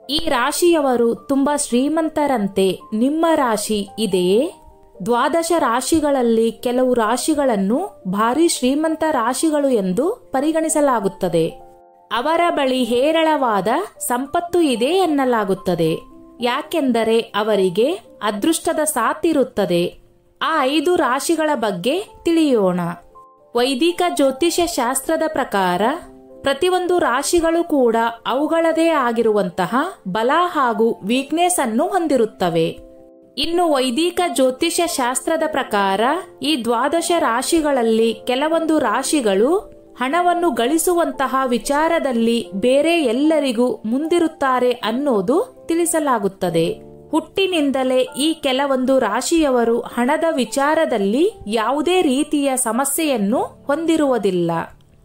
ಈ ರಾಶಿಯವರು ತುಂಬಾ ಶ್ರೀಮಂತರಂತೆ. ನಿಮ್ಮ ರಾಶಿ ಇದೆಯೇ? 12 ರಾಶಿಗಳಲ್ಲಿ ಕೆಲವು ರಾಶಿಗಳನ್ನು ಭಾರಿ ಶ್ರೀಮಂತ ರಾಶಿಗಳು ಎಂದು ಪರಿಗಣಿಸಲಾಗುತ್ತದೆ. ಅವರ ಬಳಿ ಹೇರಳವಾದ ಸಂಪತ್ತು ಇದೆ ಎನ್ನಲಾಗುತ್ತದೆ. ಯಾಕೆಂದರೆ ಅವರಿಗೆ ಅದೃಷ್ಟದ ಸಾಥಿರುತ್ತದೆ. ಆ 5 ರಾಶಿಗಳ ಬಗ್ಗೆ ತಿಳಿಯೋಣ. ವೈದಿಕ ಜ್ಯೋತಿಷ್ಯ ಶಾಸ್ತ್ರದ ಪ್ರಕಾರ ಪ್ರತಿಯೊಂದು ರಾಶಿಗಳು ಕೂಡ ಅವುಗಳದೇ ಆಗಿರುವಂತಹ ಬಲ ಹಾಗೂ ವೀಕ್ನೆಸ್ ಅನ್ನು ಹೊಂದಿರುತ್ತವೆ. ಇನ್ನು ವೈದಿಕ ಜ್ಯೋತಿಷ್ಯ ಶಾಸ್ತ್ರದ ಪ್ರಕಾರ ಈ 12 ರಾಶಿಗಳಲ್ಲಿ ಕೆಲವೊಂದು ರಾಶಿಗಳು ಹಣವನ್ನು ಗಳಿಸುವಂತಹ ವಿಚಾರದಲ್ಲಿ ಬೇರೆ ಎಲ್ಲರಿಗೂ ಮುಂದಿರುತ್ತಾರೆ ಅನ್ನೋದು ತಿಳಿಸಲಾಗುತ್ತದೆ. ಹುಟ್ಟಿನಿಂದಲೇ ಈ ಕೆಲವೊಂದು ರಾಶಿಯವರು ಹಣದ ವಿಚಾರದಲ್ಲಿ ಯಾವುದೇ ರೀತಿಯ ಸಮಸ್ಯೆಯನ್ನು ಹೊಂದಿರುವುದಿಲ್ಲ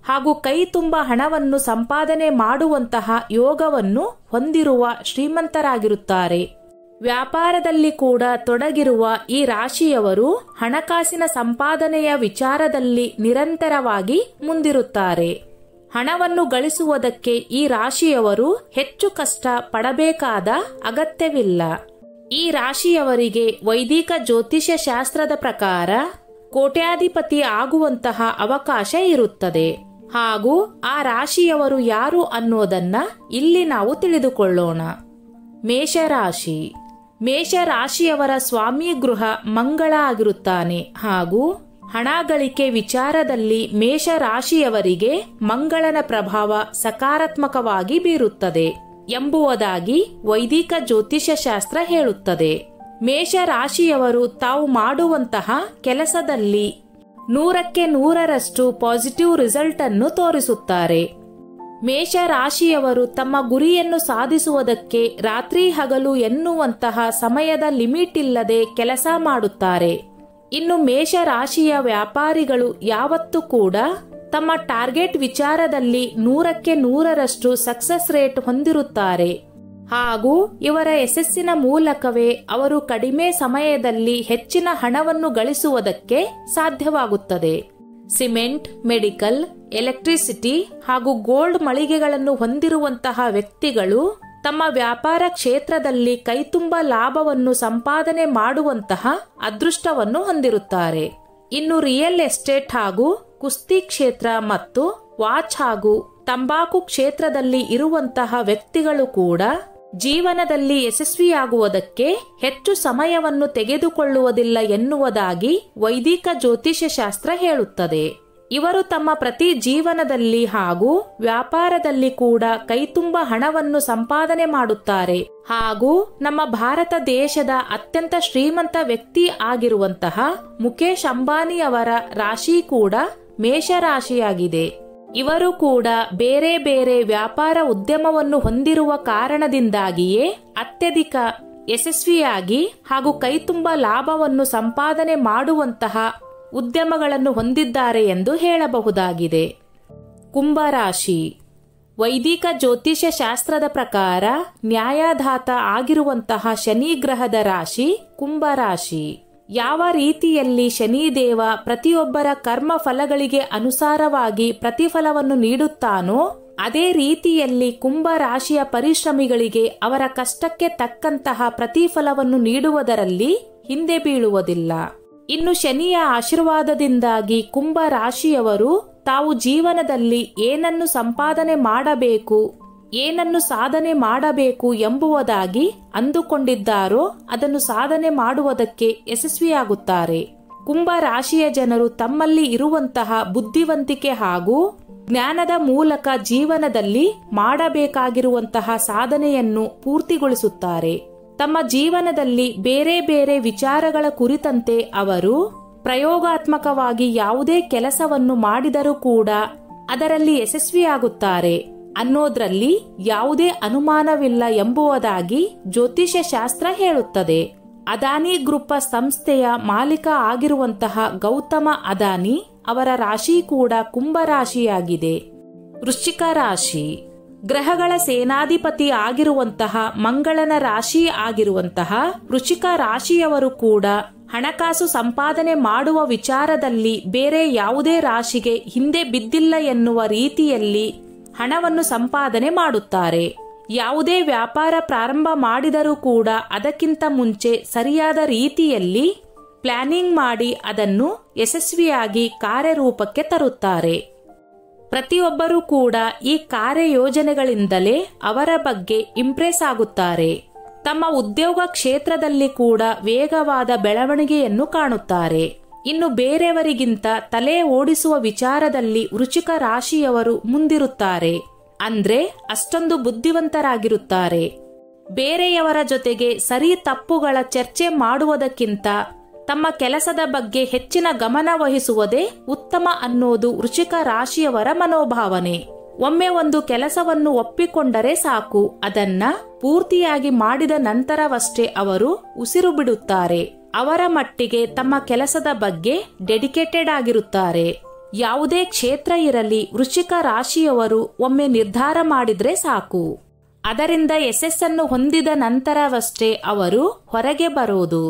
ಹಾಗೂ ಕೈ ತುಂಬ ಹಣವನ್ನು ಸಂಪಾದನೆ ಮಾಡುವಂತಹ ಯೋಗವನ್ನು ಹೊಂದಿರುವ ಶ್ರೀಮಂತರಾಗಿರುತ್ತಾರೆ. ವ್ಯಾಪಾರದಲ್ಲಿ ಕೂಡ ತೊಡಗಿರುವ ಈ ರಾಶಿಯವರು ಹಣಕಾಸಿನ ಸಂಪಾದನೆಯ ವಿಚಾರದಲ್ಲಿ ನಿರಂತರವಾಗಿ ಮುಂದಿರುತ್ತಾರೆ. ಹಣವನ್ನು ಗಳಿಸುವುದಕ್ಕೆ ಈ ರಾಶಿಯವರು ಹೆಚ್ಚು ಕಷ್ಟ ಪಡಬೇಕಾದ ಅಗತ್ಯವಿಲ್ಲ. ಈ ರಾಶಿಯವರಿಗೆ ವೈದಿಕ ಜ್ಯೋತಿಷ್ಯ ಶಾಸ್ತ್ರದ ಪ್ರಕಾರ ಕೋಟ್ಯಾಧಿಪತಿ ಆಗುವಂತಹ ಅವಕಾಶ ಇರುತ್ತದೆ. ಹಾಗೂ ಆ ರಾಶಿಯವರು ಯಾರು ಅನ್ನೋದನ್ನ ಇಲ್ಲಿ ನಾವು ತಿಳಿದುಕೊಳ್ಳೋಣ. ಮೇಷರಾಶಿ. ಮೇಷರಾಶಿಯವರ ಸ್ವಾಮಿ ಗೃಹ ಮಂಗಳ ಆಗಿರುತ್ತಾನೆ ಹಾಗೂ ಹಣ ಗಳಿಕೆ ವಿಚಾರದಲ್ಲಿ ಮೇಷರಾಶಿಯವರಿಗೆ ಮಂಗಳನ ಪ್ರಭಾವ ಸಕಾರಾತ್ಮಕವಾಗಿ ಬೀರುತ್ತದೆ ಎಂಬುದಾಗಿ ವೈದಿಕ ಜ್ಯೋತಿಷ್ಯ ಶಾಸ್ತ್ರ ಹೇಳುತ್ತದೆ. ಮೇಷರಾಶಿಯವರು ತಾವು ಮಾಡುವಂತಹ ಕೆಲಸದಲ್ಲಿ 100ಕ್ಕೆ 100ರಷ್ಟು ಪಾಸಿಟಿವ್ ರಿಸಲ್ಟ್ ಅನ್ನು ತೋರಿಸುತ್ತಾರೆ. ಮೇಷರಾಶಿಯವರು ತಮ್ಮ ಗುರಿಯನ್ನು ಸಾಧಿಸುವುದಕ್ಕೆ ರಾತ್ರಿ ಹಗಲು ಎನ್ನುವಂತಹ ಸಮಯದ ಲಿಮಿಟ್ ಇಲ್ಲದೆ ಕೆಲಸ ಮಾಡುತ್ತಾರೆ. ಇನ್ನು ಮೇಷರಾಶಿಯ ವ್ಯಾಪಾರಿಗಳು ಯಾವತ್ತೂ ಕೂಡ ತಮ್ಮ ಟಾರ್ಗೆಟ್ ವಿಚಾರದಲ್ಲಿ 100ಕ್ಕೆ 100ರಷ್ಟು ಸಕ್ಸಸ್ ರೇಟ್ ಹೊಂದಿರುತ್ತಾರೆ ಹಾಗೂ ಇವರ ಯಶಸ್ಸಿನ ಮೂಲಕವೇ ಅವರು ಕಡಿಮೆ ಸಮಯದಲ್ಲಿ ಹೆಚ್ಚಿನ ಹಣವನ್ನು ಗಳಿಸುವುದಕ್ಕೆ ಸಾಧ್ಯವಾಗುತ್ತದೆ. ಸಿಮೆಂಟ್, ಮೆಡಿಕಲ್, ಎಲೆಕ್ಟ್ರಿಸಿಟಿ ಹಾಗೂ ಗೋಲ್ಡ್ ಮಳಿಗೆಗಳನ್ನು ಹೊಂದಿರುವಂತಹ ವ್ಯಕ್ತಿಗಳು ತಮ್ಮ ವ್ಯಾಪಾರ ಕ್ಷೇತ್ರದಲ್ಲಿ ಕೈತುಂಬ ಲಾಭವನ್ನು ಸಂಪಾದನೆ ಮಾಡುವಂತಹ ಅದೃಷ್ಟವನ್ನು ಹೊಂದಿರುತ್ತಾರೆ. ಇನ್ನು ರಿಯಲ್ ಎಸ್ಟೇಟ್ ಹಾಗೂ ಕುಸ್ತಿ ಕ್ಷೇತ್ರ ಮತ್ತು ವಾಚ್ ಹಾಗೂ ತಂಬಾಕು ಕ್ಷೇತ್ರದಲ್ಲಿ ಇರುವಂತಹ ವ್ಯಕ್ತಿಗಳು ಕೂಡ ಜೀವನದಲ್ಲಿ ಯಶಸ್ವಿಯಾಗುವುದಕ್ಕೆ ಹೆಚ್ಚು ಸಮಯವನ್ನು ತೆಗೆದುಕೊಳ್ಳುವುದಿಲ್ಲ ಎನ್ನುವುದಾಗಿ ವೈದಿಕ ಜ್ಯೋತಿಷ್ಯ ಶಾಸ್ತ್ರ ಹೇಳುತ್ತದೆ. ಇವರು ತಮ್ಮ ಪ್ರತಿ ಜೀವನದಲ್ಲಿ ಹಾಗೂ ವ್ಯಾಪಾರದಲ್ಲಿ ಕೂಡ ಕೈತುಂಬ ಹಣವನ್ನು ಸಂಪಾದನೆ ಮಾಡುತ್ತಾರೆ ಹಾಗೂ ನಮ್ಮ ಭಾರತ ದೇಶದ ಅತ್ಯಂತ ಶ್ರೀಮಂತ ವ್ಯಕ್ತಿ ಆಗಿರುವಂತಹ ಮುಖೇಶ್ ಅಂಬಾನಿಯವರ ರಾಶಿ ಕೂಡ ಮೇಷರಾಶಿಯಾಗಿದೆ. ಇವರು ಕೂಡ ಬೇರೆ ಬೇರೆ ವ್ಯಾಪಾರ ಉದ್ಯಮವನ್ನು ಹೊಂದಿರುವ ಕಾರಣದಿಂದಾಗಿಯೇ ಅತ್ಯಧಿಕ ಯಶಸ್ವಿಯಾಗಿ ಹಾಗೂ ಕೈತುಂಬ ಲಾಭವನ್ನು ಸಂಪಾದನೆ ಮಾಡುವಂತಹ ಉದ್ಯಮಗಳನ್ನು ಹೊಂದಿದ್ದಾರೆ ಎಂದು ಹೇಳಬಹುದಾಗಿದೆ. ಕುಂಭರಾಶಿ. ವೈದಿಕ ಜ್ಯೋತಿಷ್ಯ ಶಾಸ್ತ್ರದ ಪ್ರಕಾರ ನ್ಯಾಯದಾತ ಆಗಿರುವಂತಹ ಶನಿ ಗ್ರಹದ ರಾಶಿ ಕುಂಭರಾಶಿ. ಯಾವ ರೀತಿಯಲ್ಲಿ ಶನಿದೇವ ಪ್ರತಿಯೊಬ್ಬರ ಕರ್ಮ ಫಲಗಳಿಗೆ ಅನುಸಾರವಾಗಿ ಪ್ರತಿಫಲವನ್ನು ನೀಡುತ್ತಾನೋ ಅದೇ ರೀತಿಯಲ್ಲಿ ಕುಂಭರಾಶಿಯ ಪರಿಶ್ರಮಿಗಳಿಗೆ ಅವರ ಕಷ್ಟಕ್ಕೆ ತಕ್ಕಂತಹ ಪ್ರತಿಫಲವನ್ನು ನೀಡುವುದರಲ್ಲಿ ಹಿಂದೆ ಬೀಳುವುದಿಲ್ಲ. ಇನ್ನು ಶನಿಯ ಆಶೀರ್ವಾದದಿಂದಾಗಿ ಕುಂಭರಾಶಿಯವರು ತಾವು ಜೀವನದಲ್ಲಿ ಏನನ್ನು ಸಂಪಾದನೆ ಮಾಡಬೇಕು, ಏನನ್ನು ಸಾಧನೆ ಮಾಡಬೇಕು ಎಂಬುದಾಗಿ ಅಂದುಕೊಂಡಿದ್ದಾರೋ ಅದನ್ನು ಸಾಧನೆ ಮಾಡುವುದಕ್ಕೆ ಯಶಸ್ವಿಯಾಗುತ್ತಾರೆ. ಕುಂಭರಾಶಿಯ ಜನರು ತಮ್ಮಲ್ಲಿ ಇರುವಂತಹ ಬುದ್ಧಿವಂತಿಕೆ ಹಾಗೂ ಜ್ಞಾನದ ಮೂಲಕ ಜೀವನದಲ್ಲಿ ಮಾಡಬೇಕಾಗಿರುವಂತಹ ಸಾಧನೆಯನ್ನು ಪೂರ್ತಿಗೊಳಿಸುತ್ತಾರೆ. ತಮ್ಮ ಜೀವನದಲ್ಲಿ ಬೇರೆ ಬೇರೆ ವಿಚಾರಗಳ ಕುರಿತಂತೆ ಅವರು ಪ್ರಯೋಗಾತ್ಮಕವಾಗಿ ಯಾವುದೇ ಕೆಲಸವನ್ನು ಮಾಡಿದರೂ ಕೂಡ ಅದರಲ್ಲಿ ಯಶಸ್ವಿಯಾಗುತ್ತಾರೆ ಅನ್ನೋದ್ರಲ್ಲಿ ಯಾವುದೇ ಅನುಮಾನವಿಲ್ಲ ಎಂಬುದಾಗಿ ಜ್ಯೋತಿಷ್ಯ ಶಾಸ್ತ್ರ ಹೇಳುತ್ತದೆ. ಅದಾನಿ ಗ್ರೂಪ್ ಸಂಸ್ಥೆಯ ಮಾಲೀಕ ಆಗಿರುವಂತಹ ಗೌತಮ ಅದಾನಿ ಅವರ ರಾಶಿ ಕೂಡ ಕುಂಭರಾಶಿಯಾಗಿದೆ. ವೃಶ್ಚಿಕ ರಾಶಿ. ಗ್ರಹಗಳ ಸೇನಾಧಿಪತಿ ಆಗಿರುವಂತಹ ಮಂಗಳನ ರಾಶಿ ಆಗಿರುವಂತಹ ವೃಶ್ಚಿಕ ರಾಶಿಯವರು ಕೂಡ ಹಣಕಾಸು ಸಂಪಾದನೆ ಮಾಡುವ ವಿಚಾರದಲ್ಲಿ ಬೇರೆ ಯಾವುದೇ ರಾಶಿಗೆ ಹಿಂದೆ ಬಿದ್ದಿಲ್ಲ ಎನ್ನುವ ರೀತಿಯಲ್ಲಿ ಹಣವನ್ನು ಸಂಪಾದನೆ ಮಾಡುತ್ತಾರೆ. ಯಾವುದೇ ವ್ಯಾಪಾರ ಪ್ರಾರಂಭ ಮಾಡಿದರೂ ಕೂಡ ಅದಕ್ಕಿಂತ ಮುಂಚೆ ಸರಿಯಾದ ರೀತಿಯಲ್ಲಿ ಪ್ಲಾನಿಂಗ್ ಮಾಡಿ ಅದನ್ನು ಯಶಸ್ವಿಯಾಗಿ ಕಾರ್ಯರೂಪಕ್ಕೆ ತರುತ್ತಾರೆ. ಪ್ರತಿಯೊಬ್ಬರೂ ಕೂಡ ಈ ಕಾರ್ಯಯೋಜನೆಗಳಿಂದಲೇ ಅವರ ಬಗ್ಗೆ ಇಂಪ್ರೆಸ್ ಆಗುತ್ತಾರೆ. ತಮ್ಮ ಉದ್ಯೋಗ ಕ್ಷೇತ್ರದಲ್ಲಿ ಕೂಡ ವೇಗವಾದ ಬೆಳವಣಿಗೆಯನ್ನು ಕಾಣುತ್ತಾರೆ. ಇನ್ನು ಬೇರೆಯವರಿಗಿಂತ ತಲೆ ಓಡಿಸುವ ವಿಚಾರದಲ್ಲಿ ವೃಶ್ಚಿಕ ರಾಶಿಯವರು ಮುಂದಿರುತ್ತಾರೆ. ಅಂದ್ರೆ ಅಷ್ಟೊಂದು ಬುದ್ಧಿವಂತರಾಗಿರುತ್ತಾರೆ. ಬೇರೆಯವರ ಜೊತೆಗೆ ಸರಿ ತಪ್ಪುಗಳ ಚರ್ಚೆ ಮಾಡುವುದಕ್ಕಿಂತ ತಮ್ಮ ಕೆಲಸದ ಬಗ್ಗೆ ಹೆಚ್ಚಿನ ಗಮನ ವಹಿಸುವುದೇ ಉತ್ತಮ ಅನ್ನೋದು ವೃಶ್ಚಿಕ ರಾಶಿಯವರ ಮನೋಭಾವನೆ. ಒಮ್ಮೆ ಒಂದು ಕೆಲಸವನ್ನು ಒಪ್ಪಿಕೊಂಡರೆ ಸಾಕು, ಅದನ್ನ ಪೂರ್ತಿಯಾಗಿ ಮಾಡಿದ ನಂತರವಷ್ಟೇ ಅವರು ಉಸಿರು ಬಿಡುತ್ತಾರೆ. ಅವರ ಮಟ್ಟಿಗೆ ತಮ್ಮ ಕೆಲಸದ ಬಗ್ಗೆ ಡೆಡಿಕೇಟೆಡ್ ಆಗಿರುತ್ತಾರೆ. ಯಾವುದೇ ಕ್ಷೇತ್ರ ಇರಲಿ, ವೃಶ್ಚಿಕ ರಾಶಿಯವರು ಒಮ್ಮೆ ನಿರ್ಧಾರ ಮಾಡಿದ್ರೆ ಸಾಕು, ಅದರಿಂದ ಯಶಸ್ಸನ್ನು ಹೊಂದಿದ ನಂತರವಷ್ಟೇ ಅವರು ಹೊರಗೆ ಬರೋದು.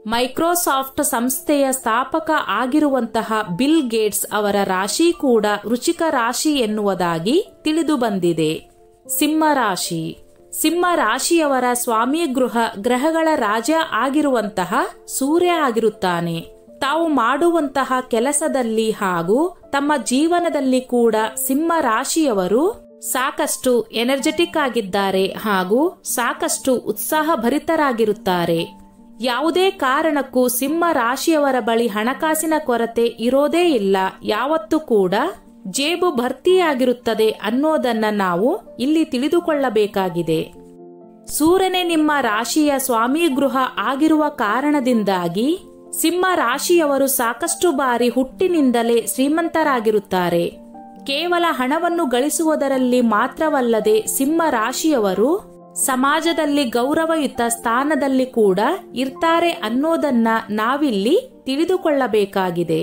ಮೈಕ್ರೋಸಾಫ್ಟ್ ಸಂಸ್ಥೆಯ ಸ್ಥಾಪಕ ಆಗಿರುವಂತಹ ಬಿಲ್ ಗೇಟ್ಸ್ ಅವರ ರಾಶಿ ಕೂಡ ವೃಶ್ಚಿಕ ರಾಶಿ ಎನ್ನುವುದಾಗಿ ತಿಳಿದು ಬಂದಿದೆ. ಸಿಂಹ ರಾಶಿ. ಸಿಂಹ ರಾಶಿಯವರ ಸ್ವಾಮಿ ಗ್ರಹಗಳ ರಾಜ ಆಗಿರುವಂತಹ ಸೂರ್ಯ ಆಗಿರುತ್ತಾನೆ. ತಾವು ಮಾಡುವಂತಹ ಕೆಲಸದಲ್ಲಿ ಹಾಗೂ ತಮ್ಮ ಜೀವನದಲ್ಲಿ ಕೂಡ ಸಿಂಹ ರಾಶಿಯವರು ಸಾಕಷ್ಟು ಎನರ್ಜೆಟಿಕ್ ಆಗಿದ್ದಾರೆ ಹಾಗೂ ಸಾಕಷ್ಟು ಉತ್ಸಾಹಭರಿತರಾಗಿರುತ್ತಾರೆ. ಯಾವುದೇ ಕಾರಣಕ್ಕೂ ಸಿಂಹ ರಾಶಿಯವರ ಬಳಿ ಹಣಕಾಸಿನ ಕೊರತೆ ಇರೋದೇ ಇಲ್ಲ. ಯಾವತ್ತೂ ಕೂಡ ಜೇಬು ಭರ್ತಿಯಾಗಿರುತ್ತದೆ ಅನ್ನೋದನ್ನ ನಾವು ಇಲ್ಲಿ ತಿಳಿದುಕೊಳ್ಳಬೇಕಾಗಿದೆ. ಸೂರ್ಯನೇ ನಿಮ್ಮ ರಾಶಿಯ ಸ್ವಾಮಿ ಗೃಹ ಆಗಿರುವ ಕಾರಣದಿಂದಾಗಿ ಸಿಂಹ ರಾಶಿಯವರು ಸಾಕಷ್ಟು ಬಾರಿ ಹುಟ್ಟಿನಿಂದಲೇ ಶ್ರೀಮಂತರಾಗಿರುತ್ತಾರೆ. ಕೇವಲ ಹಣವನ್ನು ಗಳಿಸುವುದರಲ್ಲಿ ಮಾತ್ರವಲ್ಲದೆ ಸಿಂಹ ರಾಶಿಯವರು ಸಮಾಜದಲ್ಲಿ ಗೌರವಯುತ ಸ್ಥಾನದಲ್ಲಿ ಕೂಡ ಇರ್ತಾರೆ ಅನ್ನೋದನ್ನ ನಾವಿಲ್ಲಿ ತಿಳಿದುಕೊಳ್ಳಬೇಕಾಗಿದೆ.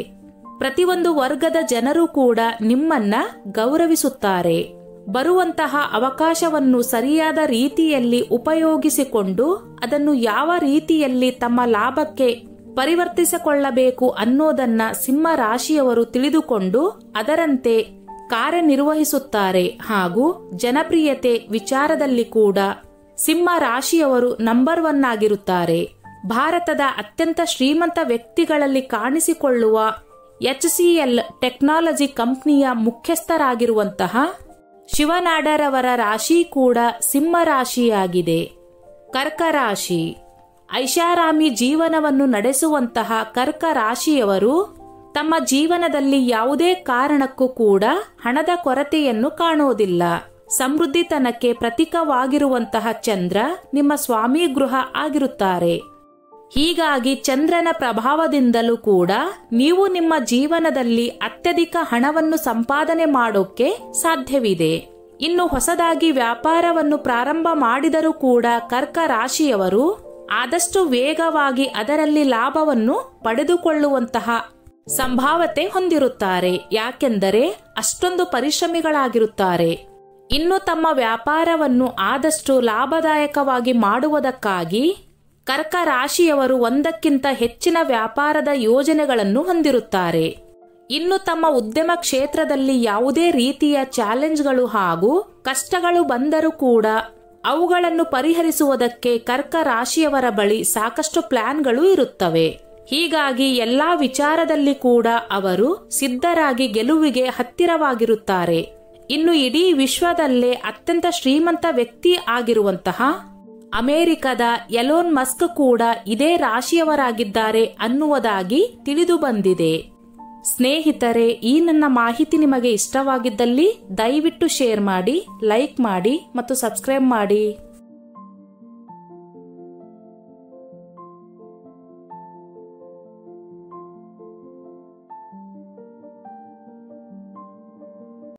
ಪ್ರತಿಯೊಂದು ವರ್ಗದ ಜನರು ಕೂಡ ನಿಮ್ಮನ್ನ ಗೌರವಿಸುತ್ತಾರೆ. ಬರುವಂತಹ ಅವಕಾಶವನ್ನು ಸರಿಯಾದ ರೀತಿಯಲ್ಲಿ ಉಪಯೋಗಿಸಿಕೊಂಡು ಅದನ್ನು ಯಾವ ರೀತಿಯಲ್ಲಿ ತಮ್ಮ ಲಾಭಕ್ಕೆ ಪರಿವರ್ತಿಸಿಕೊಳ್ಳಬೇಕು ಅನ್ನೋದನ್ನ ಸಿಂಹ ರಾಶಿಯವರು ತಿಳಿದುಕೊಂಡು ಅದರಂತೆ ಕಾರ್ಯನಿರ್ವಹಿಸುತ್ತಾರೆ. ಹಾಗೂ ಜನಪ್ರಿಯತೆ ವಿಚಾರದಲ್ಲಿ ಕೂಡ ಸಿಂಹ ರಾಶಿಯವರು ನಂಬರ್ 1 ಆಗಿರುತ್ತಾರೆ. ಭಾರತದ ಅತ್ಯಂತ ಶ್ರೀಮಂತ ವ್ಯಕ್ತಿಗಳಲ್ಲಿ ಕಾಣಿಸಿಕೊಳ್ಳುವ HCL ಟೆಕ್ನಾಲಜಿ ಕಂಪನಿಯ ಮುಖ್ಯಸ್ಥರಾಗಿರುವಂತಹ ಶಿವನಾಡರ್ ಅವರ ರಾಶಿ ಕೂಡ ಸಿಂಹ ರಾಶಿಯಾಗಿದೆ. ಕರ್ಕ ರಾಶಿ. ಐಷಾರಾಮಿ ಜೀವನವನ್ನು ನಡೆಸುವಂತಹ ಕರ್ಕ ರಾಶಿಯವರು ತಮ್ಮ ಜೀವನದಲ್ಲಿ ಯಾವುದೇ ಕಾರಣಕ್ಕೂ ಕೂಡ ಹಣದ ಕೊರತೆಯನ್ನು ಕಾಣುವುದಿಲ್ಲ. ಸಮೃದ್ಧಿತನಕ್ಕೆ ಪ್ರತೀಕವಾಗಿರುವಂತಹ ಚಂದ್ರ ನಿಮ್ಮ ಸ್ವಾಮಿ ಗೃಹ ಆಗಿರುತ್ತಾರೆ. ಹೀಗಾಗಿ ಚಂದ್ರನ ಪ್ರಭಾವದಿಂದಲೂ ಕೂಡ ನೀವು ನಿಮ್ಮ ಜೀವನದಲ್ಲಿ ಅತ್ಯಧಿಕ ಹಣವನ್ನು ಸಂಪಾದನೆ ಮಾಡೋಕೆ ಸಾಧ್ಯವಿದೆ. ಇನ್ನು ಹೊಸದಾಗಿ ವ್ಯಾಪಾರವನ್ನು ಪ್ರಾರಂಭ ಮಾಡಿದರೂ ಕೂಡ ಕರ್ಕ ರಾಶಿಯವರು ಆದಷ್ಟು ವೇಗವಾಗಿ ಅದರಲ್ಲಿ ಲಾಭವನ್ನು ಪಡೆದುಕೊಳ್ಳುವಂತಹ ಸಂಭಾವ್ಯತೆ ಹೊಂದಿರುತ್ತಾರೆ. ಯಾಕೆಂದರೆ ಅಷ್ಟೊಂದು ಪರಿಶ್ರಮಿಗಳಾಗಿರುತ್ತಾರೆ. ಇನ್ನು ತಮ್ಮ ವ್ಯಾಪಾರವನ್ನು ಆದಷ್ಟು ಲಾಭದಾಯಕವಾಗಿ ಮಾಡುವುದಕ್ಕಾಗಿ ಕರ್ಕ ರಾಶಿಯವರು ಒಂದಕ್ಕಿಂತ ಹೆಚ್ಚಿನ ವ್ಯಾಪಾರದ ಯೋಜನೆಗಳನ್ನು ಹೊಂದಿರುತ್ತಾರೆ. ಇನ್ನು ತಮ್ಮ ಉದ್ಯಮ ಕ್ಷೇತ್ರದಲ್ಲಿ ಯಾವುದೇ ರೀತಿಯ ಚಾಲೆಂಜ್ಗಳು ಹಾಗೂ ಕಷ್ಟಗಳು ಬಂದರೂ ಕೂಡ ಅವುಗಳನ್ನು ಪರಿಹರಿಸುವುದಕ್ಕೆ ಕರ್ಕ ರಾಶಿಯವರ ಬಳಿ ಸಾಕಷ್ಟು ಪ್ಲಾನ್ಗಳು ಇರುತ್ತವೆ. ಹೀಗಾಗಿ ಎಲ್ಲಾ ವಿಚಾರದಲ್ಲಿ ಕೂಡ ಅವರು ಸಿದ್ಧರಾಗಿ ಗೆಲುವಿಗೆ ಹತ್ತಿರವಾಗಿರುತ್ತಾರೆ. ಇನ್ನು ಇಡೀ ವಿಶ್ವದಲ್ಲೇ ಅತ್ಯಂತ ಶ್ರೀಮಂತ ವ್ಯಕ್ತಿ ಆಗಿರುವಂತಹ ಅಮೆರಿಕದ ಎಲೋನ್ ಮಸ್ಕ್ ಕೂಡ ಇದೇ ರಾಶಿಯವರಾಗಿದ್ದಾರೆ ಅನ್ನುವುದಾಗಿ ತಿಳಿದು ಬಂದಿದೆ. ಸ್ನೇಹಿತರೆ, ಈ ನನ್ನ ಮಾಹಿತಿ ನಿಮಗೆ ಇಷ್ಟವಾಗಿದ್ದಲ್ಲಿ ದಯವಿಟ್ಟು ಶೇರ್ ಮಾಡಿ, ಲೈಕ್ ಮಾಡಿ ಮತ್ತು ಸಬ್ಸ್ಕ್ರೈಬ್ ಮಾಡಿ.